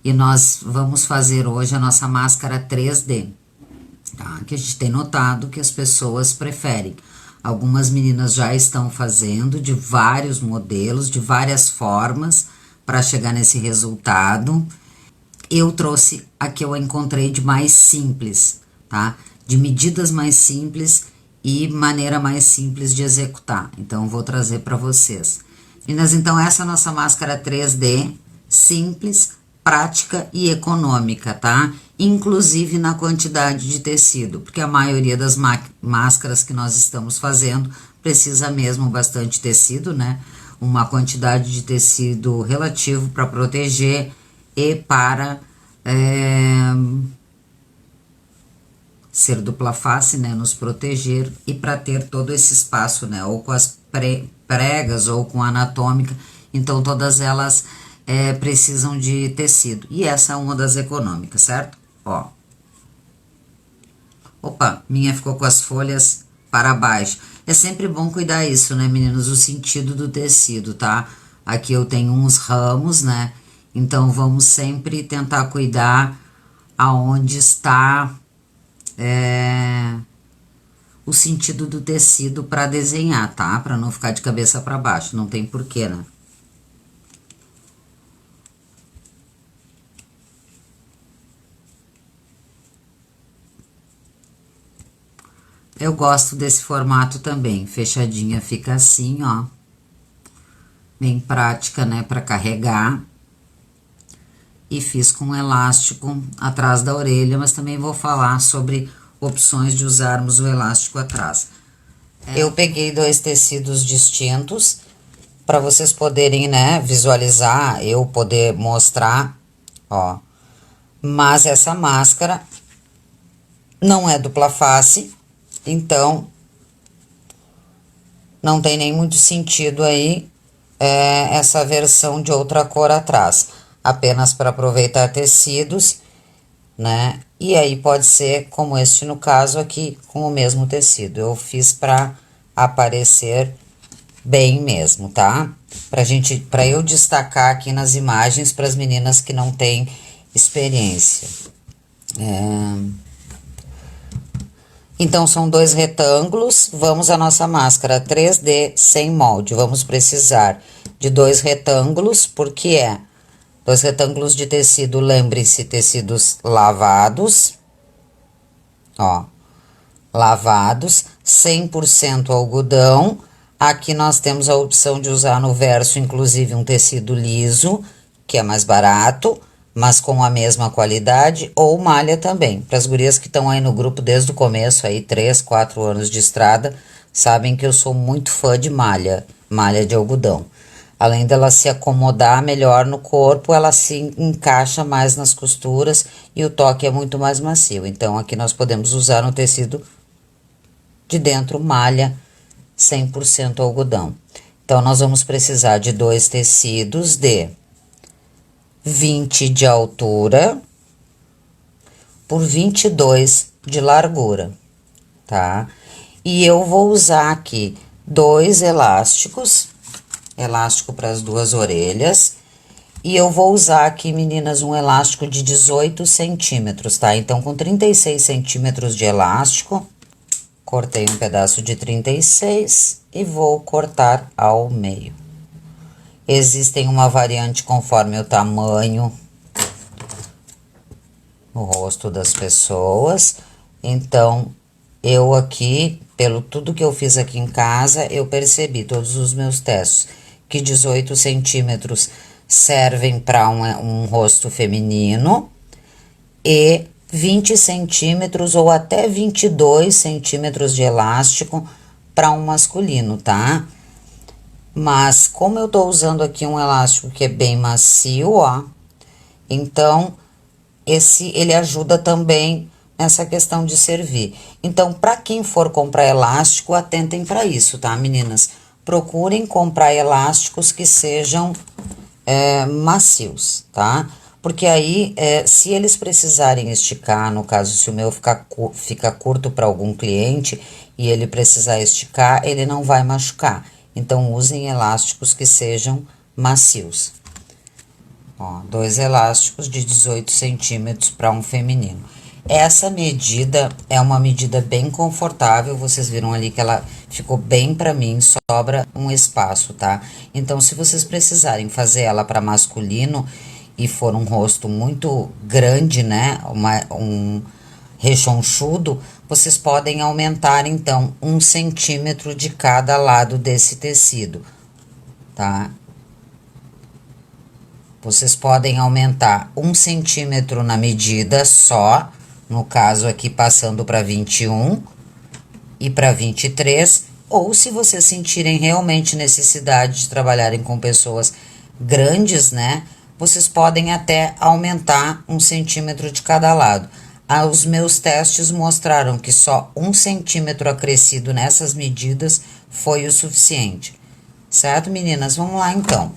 E nós vamos fazer hoje a nossa máscara 3D, tá? Que a gente tem notado que as pessoas preferem. Algumas meninas já estão fazendo de vários modelos, de várias formas, para chegar nesse resultado. Eu trouxe a que eu encontrei de mais simples, tá? De medidas mais simples e maneira mais simples de executar. Então, vou trazer para vocês. Meninas, então essa é a nossa máscara 3D, simples, prática e econômica, tá? Inclusive na quantidade de tecido, porque a maioria das máscaras que nós estamos fazendo precisa mesmo bastante tecido, né? Uma quantidade de tecido relativo para proteger e para ser dupla face, né, nos proteger e para ter todo esse espaço, né, ou com as pregas ou com a anatômica, então todas elas precisam de tecido, e essa é uma das econômicas, certo? Ó, opa, minha ficou com as folhas para baixo, é sempre bom cuidar isso, né, meninos, o sentido do tecido, tá? Aqui eu tenho uns ramos, né, então vamos sempre tentar cuidar aonde está o sentido do tecido para desenhar, tá? Para não ficar de cabeça para baixo, não tem porquê, né? Eu gosto desse formato também, fechadinha fica assim, ó. Bem prática, né, para carregar. E fiz com um elástico atrás da orelha, mas também vou falar sobre opções de usarmos o elástico atrás. Eu peguei dois tecidos distintos para vocês poderem, né, visualizar, eu poder mostrar, ó. Mas essa máscara não é dupla face, então não tem nem muito sentido aí essa versão de outra cor atrás, apenas para aproveitar tecidos, né? E aí pode ser como este no caso aqui, com o mesmo tecido. Eu fiz para aparecer bem mesmo, tá? Para eu destacar aqui nas imagens para as meninas que não têm experiência. Então, são dois retângulos, vamos à nossa máscara 3D sem molde. Vamos precisar de dois retângulos, porque dois retângulos de tecido, lembrem-se, tecidos lavados, ó, lavados, 100% algodão. Aqui nós temos a opção de usar no verso, inclusive, um tecido liso, que é mais barato, mas com a mesma qualidade, ou malha também. Para as gurias que estão aí no grupo desde o começo, aí 3, 4 anos de estrada, sabem que eu sou muito fã de malha de algodão. Além dela se acomodar melhor no corpo, ela se encaixa mais nas costuras e o toque é muito mais macio. Então, aqui nós podemos usar no tecido de dentro malha 100% algodão. Então, nós vamos precisar de dois tecidos de 20 de altura por 22 de largura, tá? E eu vou usar aqui dois elásticos, elástico para as duas orelhas, e eu vou usar aqui, meninas, um elástico de 18 centímetros, tá? Então, com 36 centímetros de elástico, cortei um pedaço de 36 e vou cortar ao meio. Existem uma variante conforme o tamanho, o rosto das pessoas. Então, eu aqui, pelo tudo que eu fiz aqui em casa, eu percebi todos os meus testes, que 18 centímetros servem para um rosto feminino e 20 centímetros ou até 22 centímetros de elástico para um masculino, tá? Mas, como eu tô usando aqui um elástico que é bem macio, ó, então, ele ajuda também nessa questão de servir. Então, para quem for comprar elástico, atentem para isso, tá, meninas? Procurem comprar elásticos que sejam macios, tá? Porque aí, se eles precisarem esticar, no caso, se o meu fica curto para algum cliente e ele precisar esticar, ele não vai machucar. Então, usem elásticos que sejam macios. Ó, 2 elásticos de 18 centímetros para um feminino. Essa medida é uma medida bem confortável, vocês viram ali que ela ficou bem para mim, sobra um espaço, tá? Então, se vocês precisarem fazer ela para masculino e for um rosto muito grande, né, um rechonchudo, vocês podem aumentar, então, 1 centímetro de cada lado desse tecido, tá? Vocês podem aumentar 1 centímetro na medida só, no caso aqui passando para 21 e para 23, ou se vocês sentirem realmente necessidade de trabalharem com pessoas grandes, né? Vocês podem até aumentar 1 centímetro de cada lado. Os meus testes mostraram que só 1 centímetro acrescido nessas medidas foi o suficiente. Certo, meninas? Vamos lá, então.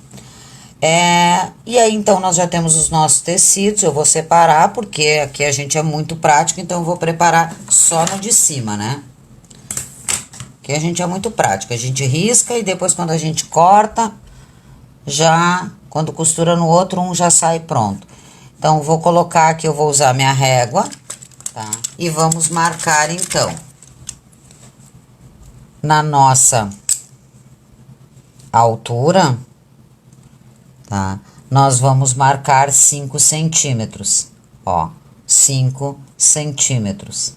E aí, então, nós já temos os nossos tecidos. Eu vou separar, porque aqui a gente é muito prático, então eu vou preparar só no de cima, né? Aqui a gente é muito prático. A gente risca e depois, quando a gente corta, quando costura no outro, um já sai pronto. Então, vou colocar aqui, eu vou usar minha régua, tá? E vamos marcar, então, na nossa altura, tá? Nós vamos marcar 5 centímetros, ó, 5 centímetros.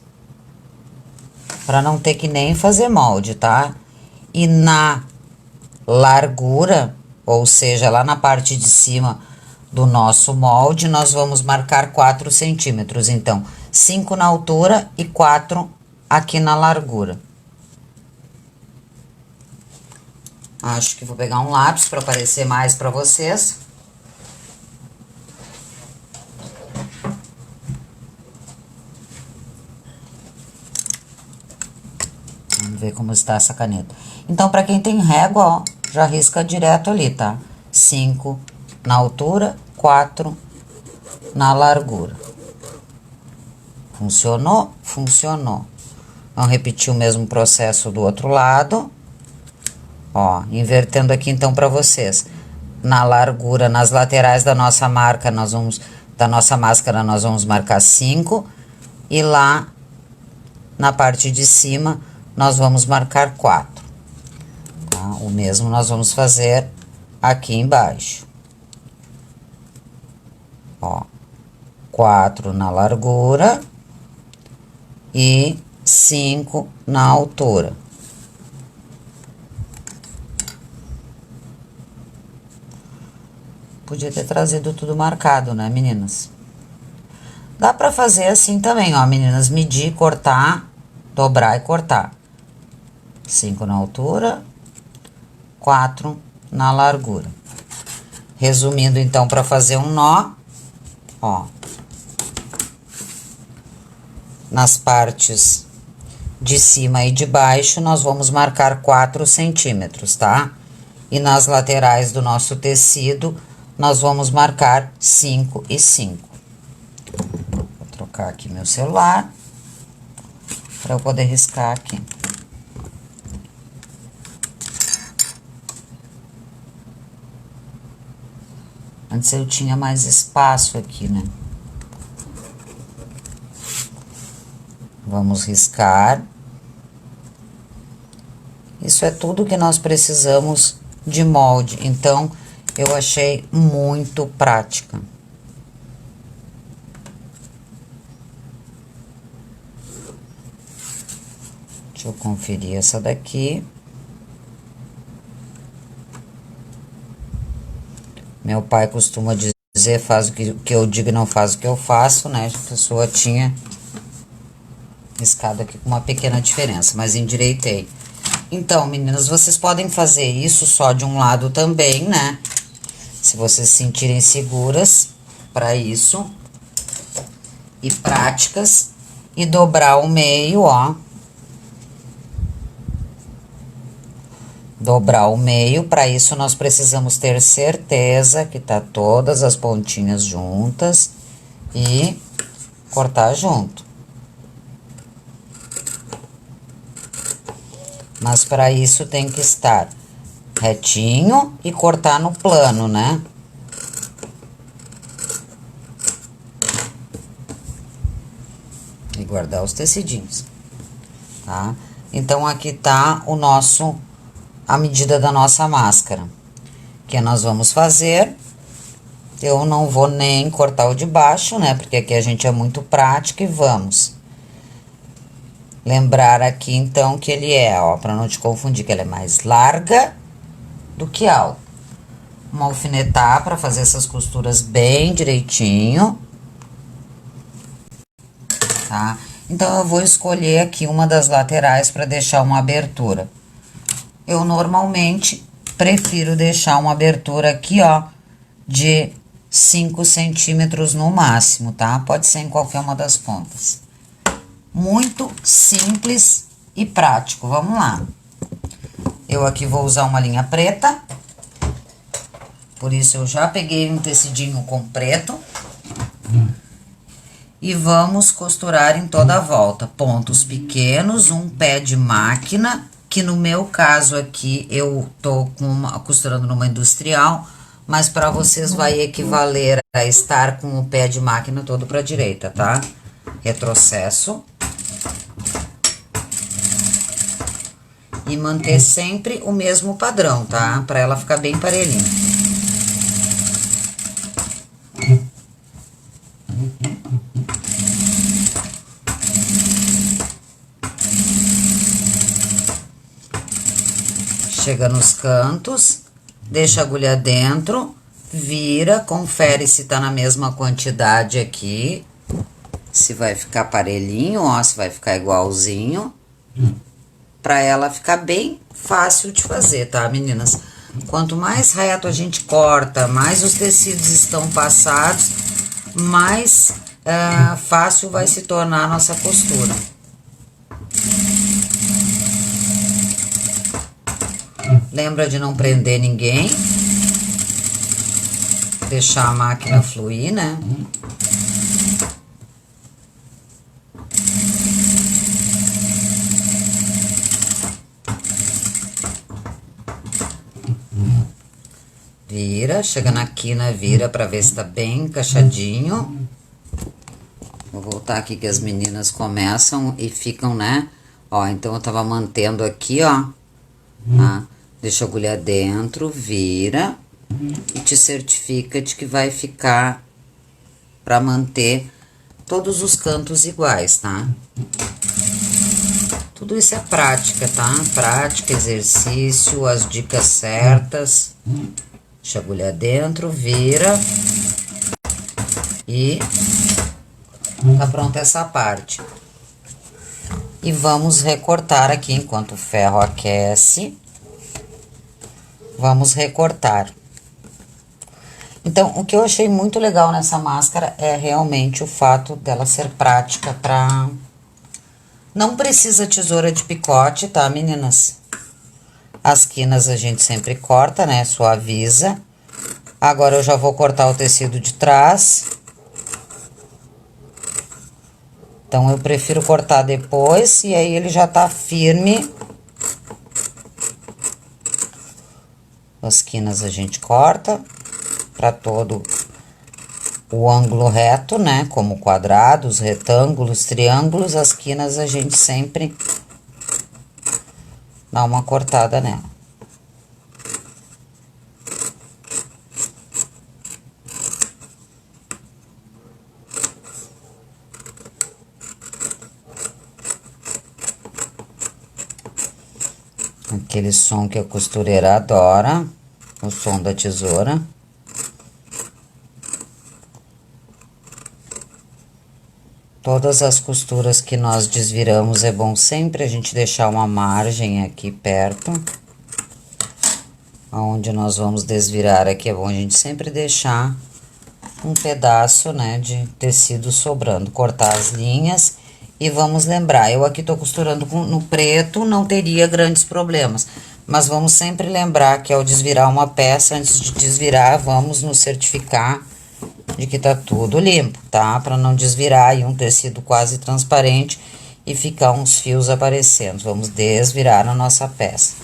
Pra não ter que nem fazer molde, tá? E na largura, ou seja, lá na parte de cima do nosso molde, nós vamos marcar 4 centímetros. Então, 5 na altura e 4 aqui na largura. Acho que vou pegar um lápis para aparecer mais para vocês. Vamos ver como está essa caneta. Então, para quem tem régua, ó, já risca direto ali, tá? 5 na altura, 4 na largura. Funcionou? Funcionou. Vamos repetir o mesmo processo do outro lado. Ó, invertendo aqui então para vocês. Na largura, nas laterais da nossa marca, da nossa máscara, nós vamos marcar 5. E lá na parte de cima, nós vamos marcar 4. Tá? O mesmo nós vamos fazer aqui embaixo. Ó, 4 na largura e 5 na altura. Podia ter trazido tudo marcado, né, meninas? Dá pra fazer assim também, ó, meninas. Medir, cortar, dobrar e cortar. 5 na altura, 4 na largura. Resumindo, então, pra fazer um nó, ó. Nas partes de cima e de baixo, nós vamos marcar 4 centímetros, tá? E nas laterais do nosso tecido, nós vamos marcar 5 e 5. Vou trocar aqui meu celular para eu poder riscar aqui. Antes eu tinha mais espaço aqui, né? Vamos riscar. Isso é tudo que nós precisamos de molde, então eu achei muito prática. Deixa eu conferir essa daqui. Meu pai costuma dizer, faz o que eu digo e não faz o que eu faço, né? A pessoa tinha riscado aqui com uma pequena diferença, mas endireitei. Então, meninas, vocês podem fazer isso só de um lado também, né? Se vocês se sentirem seguras para isso e práticas, e dobrar o meio, ó. Dobrar o meio, para isso nós precisamos ter certeza que tá todas as pontinhas juntas e cortar junto. Mas para isso tem que estar retinho e cortar no plano, né? guardar os tecidinhos, tá? Então, aqui tá a medida da nossa máscara. Que nós vamos fazer, eu não vou nem cortar o de baixo, né? Porque aqui a gente é muito prático e vamos lembrar aqui, então, que ele é, ó, pra não te confundir, que ele é mais larga do que alta. Uma alfinetar pra fazer essas costuras bem direitinho, tá? Então, eu vou escolher aqui uma das laterais pra deixar uma abertura. Eu normalmente prefiro deixar uma abertura aqui, ó, de 5 centímetros no máximo, tá? Pode ser em qualquer uma das pontas. Muito simples e prático, vamos lá. Eu aqui vou usar uma linha preta, por isso eu já peguei um tecidinho com preto. E vamos costurar em toda a volta, pontos pequenos, um pé de máquina, que no meu caso aqui eu tô costurando numa industrial, mas para vocês vai equivaler a estar com o pé de máquina todo para a direita, tá? Retrocesso. E manter sempre o mesmo padrão, tá? Para ela ficar bem parelhinha. Chega nos cantos, deixa a agulha dentro, vira, confere se tá na mesma quantidade aqui, se vai ficar parelhinho, ó, se vai ficar igualzinho, pra ela ficar bem fácil de fazer, tá, meninas? Quanto mais reto a gente corta, mais os tecidos estão passados, mais fácil vai se tornar a nossa costura. Lembra de não prender ninguém. Deixar a máquina fluir, né? Vira, chega na quina, vira pra ver se tá bem encaixadinho. Vou voltar aqui que as meninas começam e ficam, né? Ó, então eu tava mantendo aqui, ó. Tá? Deixa a agulha dentro, vira e te certifica de que vai ficar pra manter todos os cantos iguais, tá? Tudo isso é prática, tá? Prática, exercício, as dicas certas. Deixa a agulha dentro, vira e tá pronta essa parte. E vamos recortar aqui enquanto o ferro aquece. Vamos recortar. Então, o que eu achei muito legal nessa máscara é realmente o fato dela ser prática pra... Não precisa tesoura de picote, tá, meninas? As quinas a gente sempre corta, né? Suaviza. Agora, eu já vou cortar o tecido de trás. Então, eu prefiro cortar depois e aí ele já tá firme. As quinas a gente corta para todo o ângulo reto, né? Como quadrados, retângulos, triângulos, as quinas a gente sempre dá uma cortada nela. Aquele som que a costureira adora, o som da tesoura. Todas as costuras que nós desviramos, é bom sempre a gente deixar uma margem aqui perto. Onde nós vamos desvirar aqui, é bom a gente sempre deixar um pedaço, né, de tecido sobrando. Cortar as linhas. E vamos lembrar, eu aqui tô costurando no preto, não teria grandes problemas. Mas vamos sempre lembrar que ao desvirar uma peça, antes de desvirar, vamos nos certificar de que tá tudo limpo, tá? Pra não desvirar aí um tecido quase transparente e ficar uns fios aparecendo. Vamos desvirar a nossa peça.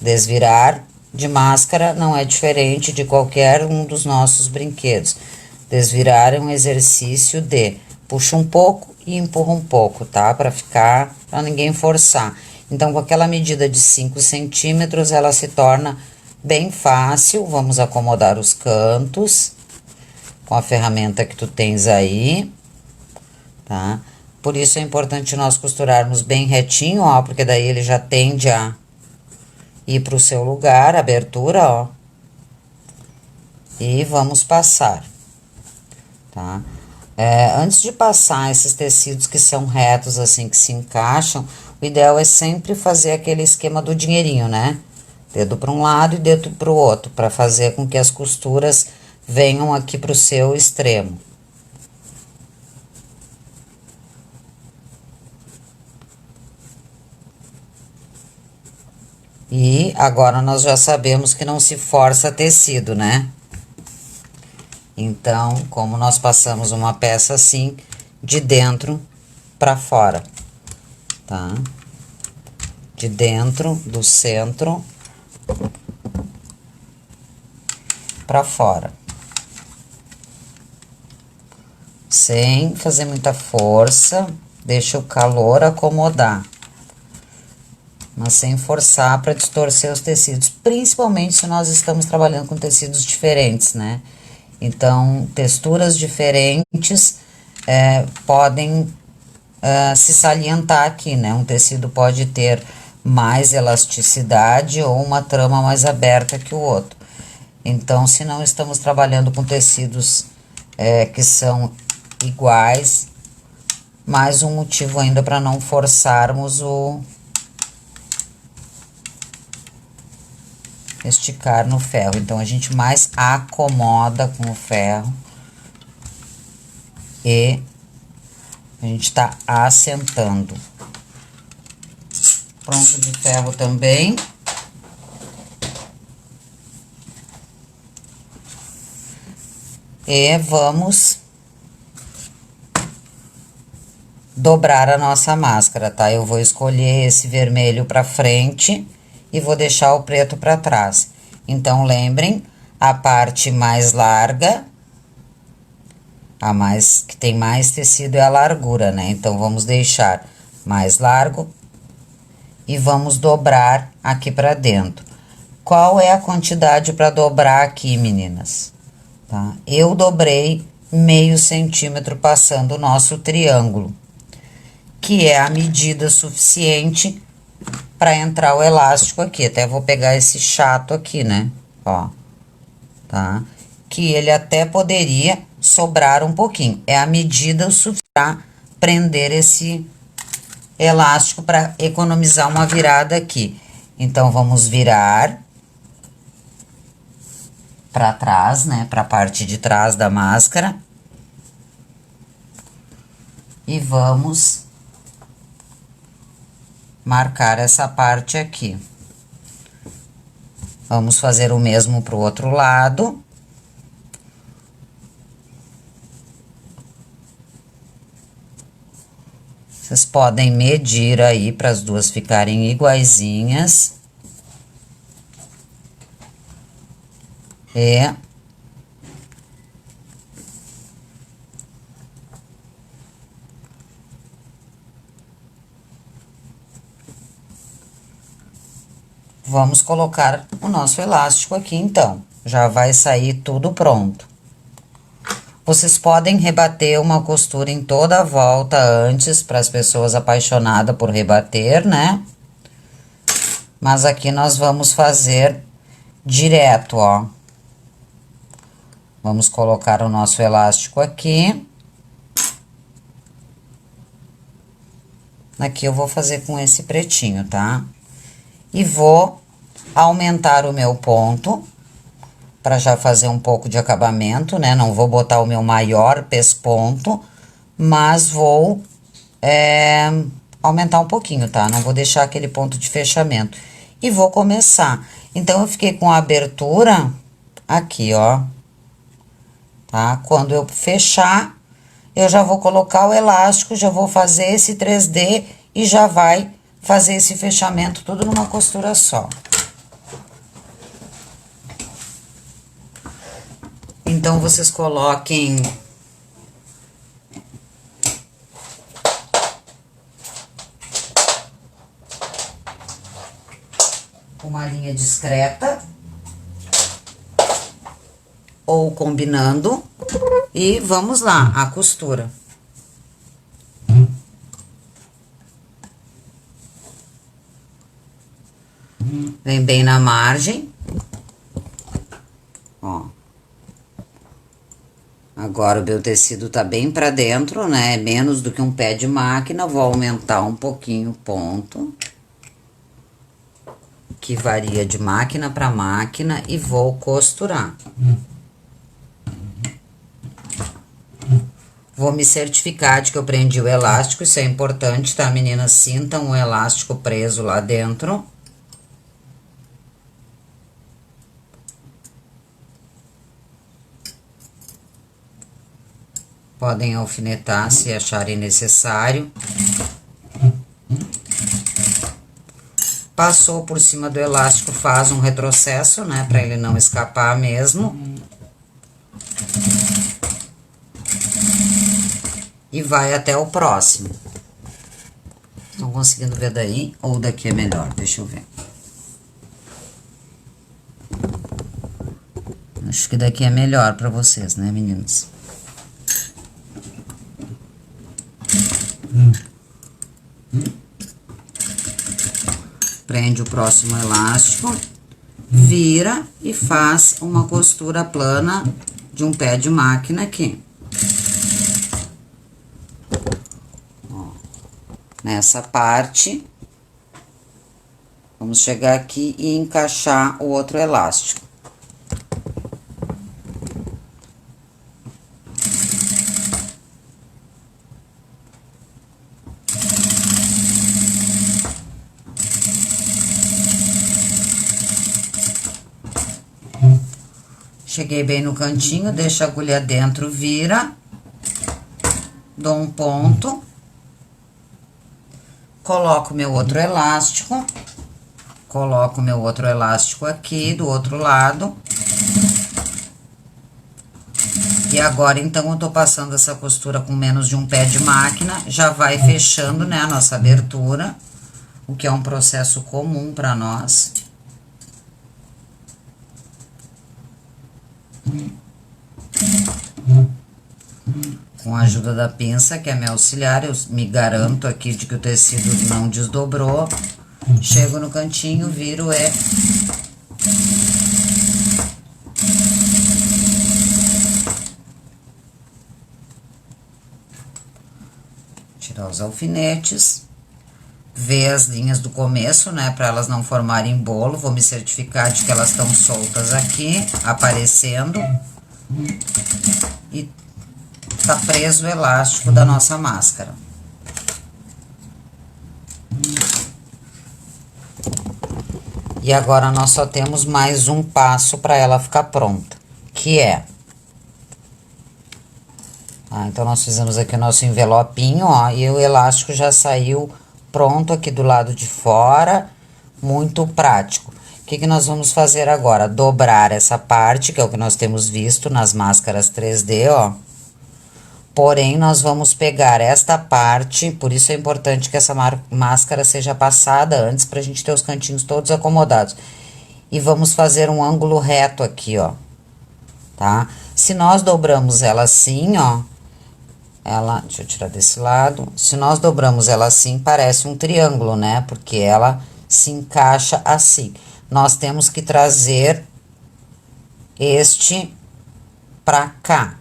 Desvirar de máscara não é diferente de qualquer um dos nossos brinquedos. Desvirar é um exercício de puxa um pouco e empurra um pouco, tá? Pra ninguém forçar. Então, com aquela medida de 5 centímetros, ela se torna bem fácil. Vamos acomodar os cantos com a ferramenta que tu tens aí, tá? Por isso é importante nós costurarmos bem retinho, ó, porque daí ele já tende a ir pro seu lugar, abertura, ó. E vamos passar, tá? Antes de passar esses tecidos que são retos, assim, que se encaixam, o ideal é sempre fazer aquele esquema do dinheirinho, né? Dedo para um lado e dedo para o outro, para fazer com que as costuras venham aqui para o seu extremo. E agora nós já sabemos que não se força tecido, né? Então, como nós passamos uma peça assim, de dentro para fora, tá? De dentro do centro para fora. Sem fazer muita força, deixa o calor acomodar. Mas sem forçar para distorcer os tecidos, principalmente se nós estamos trabalhando com tecidos diferentes, né? Então, texturas diferentes podem se salientar aqui, né? Um tecido pode ter mais elasticidade ou uma trama mais aberta que o outro. Então, se não estamos trabalhando com tecidos que são iguais, mais um motivo ainda para não forçarmos o esticar no ferro. Então, a gente mais acomoda com o ferro e a gente tá assentando. Pronto de ferro também. E vamos dobrar a nossa máscara, tá? Eu vou escolher esse vermelho pra frente e vou deixar o preto pra trás. Então, lembrem, a parte mais larga, que tem mais tecido é a largura, né? Então, vamos deixar mais largo e vamos dobrar aqui pra dentro. Qual é a quantidade para dobrar aqui, meninas? Tá? Eu dobrei meio centímetro passando o nosso triângulo, que é a medida suficiente para entrar o elástico aqui. Até vou pegar esse chato aqui, né? Ó, tá? Que ele até poderia sobrar um pouquinho. É a medida suficiente para prender esse elástico para economizar uma virada aqui. Então, vamos virar para trás, né? Para a parte de trás da máscara. E vamos marcar essa parte aqui. Vamos fazer o mesmo pro outro lado. Vocês podem medir aí para as duas ficarem iguaizinhas. E vamos colocar o nosso elástico aqui, então. Já vai sair tudo pronto. Vocês podem rebater uma costura em toda a volta antes, para as pessoas apaixonadas por rebater, né? Mas aqui nós vamos fazer direto, ó. Vamos colocar o nosso elástico aqui. Aqui eu vou fazer com esse pretinho, tá? E vou aumentar o meu ponto, para já fazer um pouco de acabamento, né? Não vou botar o meu maior pesponto, mas vou aumentar um pouquinho, tá? Não vou deixar aquele ponto de fechamento. E vou começar. Então, eu fiquei com a abertura aqui, ó. Tá? Quando eu fechar, eu já vou colocar o elástico, já vou fazer esse 3D e já vai fazer esse fechamento tudo numa costura só. Então, vocês coloquem com uma linha discreta ou combinando e vamos lá, a costura. Vem bem na margem, ó. Agora o meu tecido tá bem pra dentro, né? É menos do que um pé de máquina, vou aumentar um pouquinho o ponto, que varia de máquina pra máquina, e vou costurar. Vou me certificar de que eu prendi o elástico, isso é importante, tá, meninas? Sintam o elástico preso lá dentro. Podem alfinetar se acharem necessário. Passou por cima do elástico, faz um retrocesso, né, pra ele não escapar mesmo. E vai até o próximo. Estão conseguindo ver daí? Ou daqui é melhor? Deixa eu ver. Acho que daqui é melhor pra vocês, né, meninas? Prende o próximo elástico, vira e faz uma costura plana de um pé de máquina aqui. Ó, nessa parte, vamos chegar aqui e encaixar o outro elástico. Cheguei bem no cantinho, deixo a agulha dentro, vira, dou um ponto, coloco meu outro elástico aqui do outro lado. E agora, então, eu tô passando essa costura com menos de um pé de máquina, já vai fechando, né, a nossa abertura, o que é um processo comum pra nós. Com a ajuda da pinça, que é meu auxiliar, eu me garanto aqui de que o tecido não desdobrou. Chego no cantinho, viro e... tirar os alfinetes. Ver as linhas do começo, né, para elas não formarem bolo. Vou me certificar de que elas estão soltas aqui, aparecendo. E tá preso o elástico da nossa máscara. E agora nós só temos mais um passo para ela ficar pronta, que é... então nós fizemos aqui o nosso envelopinho, ó, e o elástico já saiu pronto aqui do lado de fora, muito prático. O que que nós vamos fazer agora? Dobrar essa parte, que é o que nós temos visto nas máscaras 3D, ó. Porém, nós vamos pegar esta parte, por isso é importante que essa máscara seja passada antes, pra gente ter os cantinhos todos acomodados. E vamos fazer um ângulo reto aqui, ó, tá? Se nós dobramos ela assim, ó, deixa eu tirar desse lado. Se nós dobramos ela assim, parece um triângulo, né? Porque ela se encaixa assim. Nós temos que trazer este pra cá.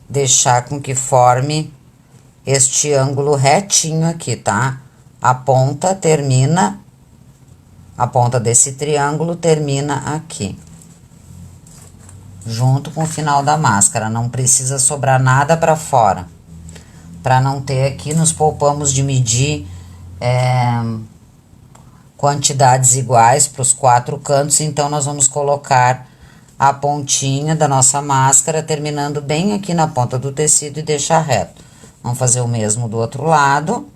Deixar com que forme este ângulo retinho aqui, tá? A ponta desse triângulo termina aqui. Junto com o final da máscara, não precisa sobrar nada pra fora. Pra não ter aqui, nos poupamos de medir quantidades iguais pros 4 cantos, então nós vamos colocar a pontinha da nossa máscara, terminando bem aqui na ponta do tecido e deixar reto. Vamos fazer o mesmo do outro lado.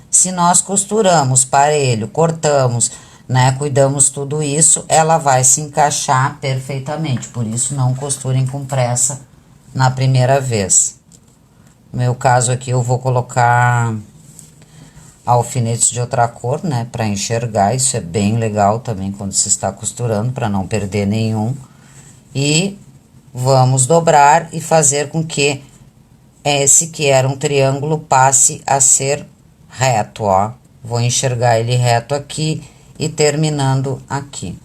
Se nós costuramos parelho, cortamos, né, cuidamos tudo isso, ela vai se encaixar perfeitamente. Por isso, não costurem com pressa na primeira vez. No meu caso aqui, eu vou colocar alfinetes de outra cor, né, para enxergar. Isso é bem legal também quando se está costurando, para não perder nenhum. E vamos dobrar e fazer com que esse que era um triângulo passe a ser reto, ó. Vou enxergar ele reto aqui e terminando aqui.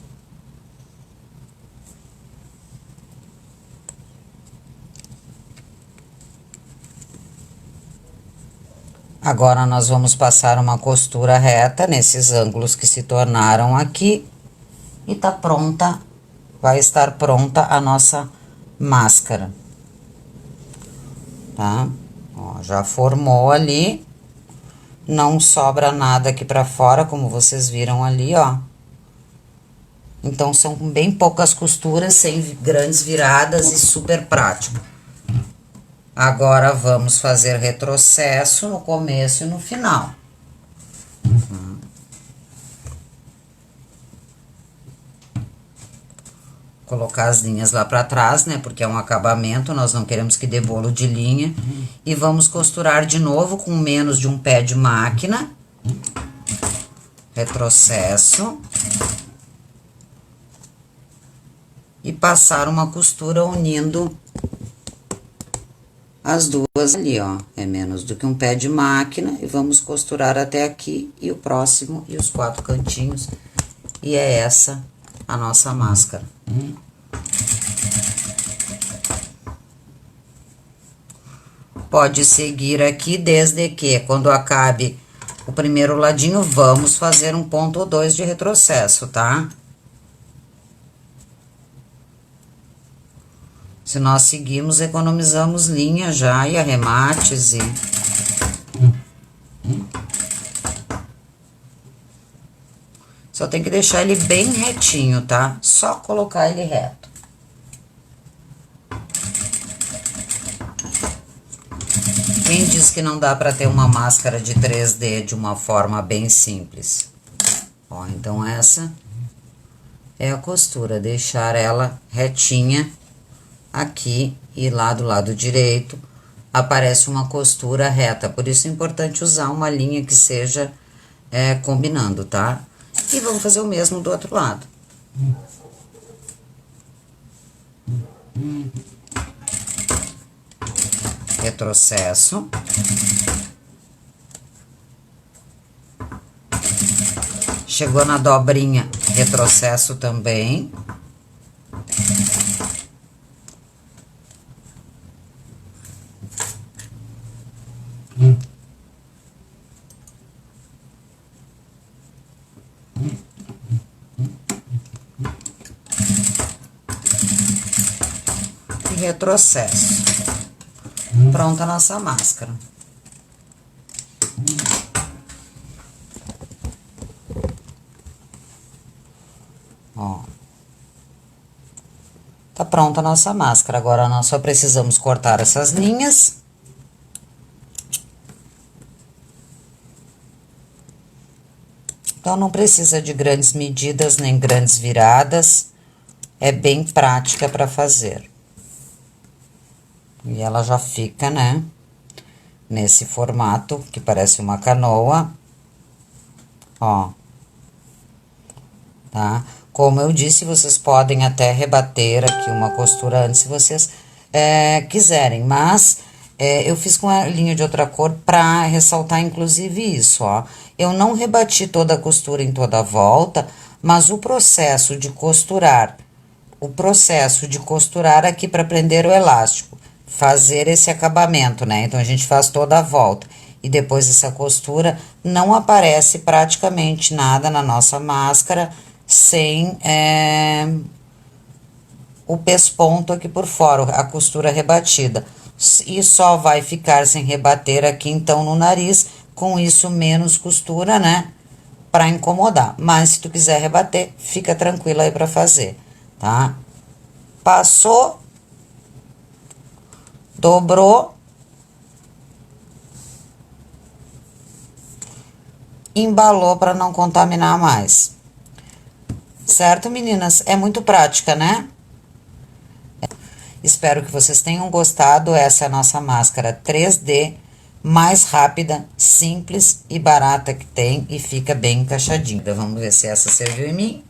Agora, nós vamos passar uma costura reta nesses ângulos que se tornaram aqui. E tá pronta, vai estar pronta a nossa máscara. Tá? Ó, já formou ali. Não sobra nada aqui pra fora, como vocês viram ali, ó. Então, são bem poucas costuras, sem grandes viradas e super prático. Agora, vamos fazer retrocesso no começo e no final. Colocar as linhas lá pra trás, né? Porque é um acabamento, nós não queremos que dê bolo de linha. E vamos costurar de novo com menos de um pé de máquina. Retrocesso. E passar uma costura unindo as duas ali, ó. É menos do que um pé de máquina. E vamos costurar até aqui e o próximo e os 4 cantinhos. E é essa a nossa máscara. Pode seguir aqui desde que, quando acabe o primeiro ladinho, vamos fazer um ponto ou 2 de retrocesso, tá? Se nós seguirmos, economizamos linha já e arremates e... Só tem que deixar ele bem retinho, tá? Só colocar ele reto. Quem diz que não dá pra ter uma máscara de 3D de uma forma bem simples? Ó, então essa é a costura, deixar ela retinha aqui e lá do lado direito aparece uma costura reta. Por isso é importante usar uma linha que seja combinando, tá? E vamos fazer o mesmo do outro lado. Retrocesso. Chegou na dobrinha, retrocesso também. E retrocesso. Pronta a nossa máscara. Ó. Tá pronta a nossa máscara. Agora, nós só precisamos cortar essas linhas. Então, não precisa de grandes medidas, nem grandes viradas. É bem prática para fazer. E ela já fica, né? Nesse formato, que parece uma canoa. Ó. Tá? Como eu disse, vocês podem até rebater aqui uma costura antes, se vocês quiserem. Mas eu fiz com a linha de outra cor pra ressaltar, inclusive, isso, ó. Eu não rebati toda a costura em toda a volta, mas o processo de costurar aqui para prender o elástico, fazer esse acabamento, né? Então, a gente faz toda a volta. E depois essa costura, não aparece praticamente nada na nossa máscara sem o pesponto aqui por fora, a costura rebatida. E só vai ficar sem rebater aqui, então, no nariz, com isso menos costura, né? Pra incomodar. Mas, se tu quiser rebater, fica tranquila aí pra fazer, tá? Passou, dobrou, embalou para não contaminar mais. Certo, meninas? É muito prática, né? Espero que vocês tenham gostado. Essa é a nossa máscara 3D mais rápida, simples e barata que tem e fica bem encaixadinha. Então, vamos ver se essa serviu em mim.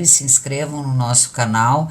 Se inscrevam no nosso canal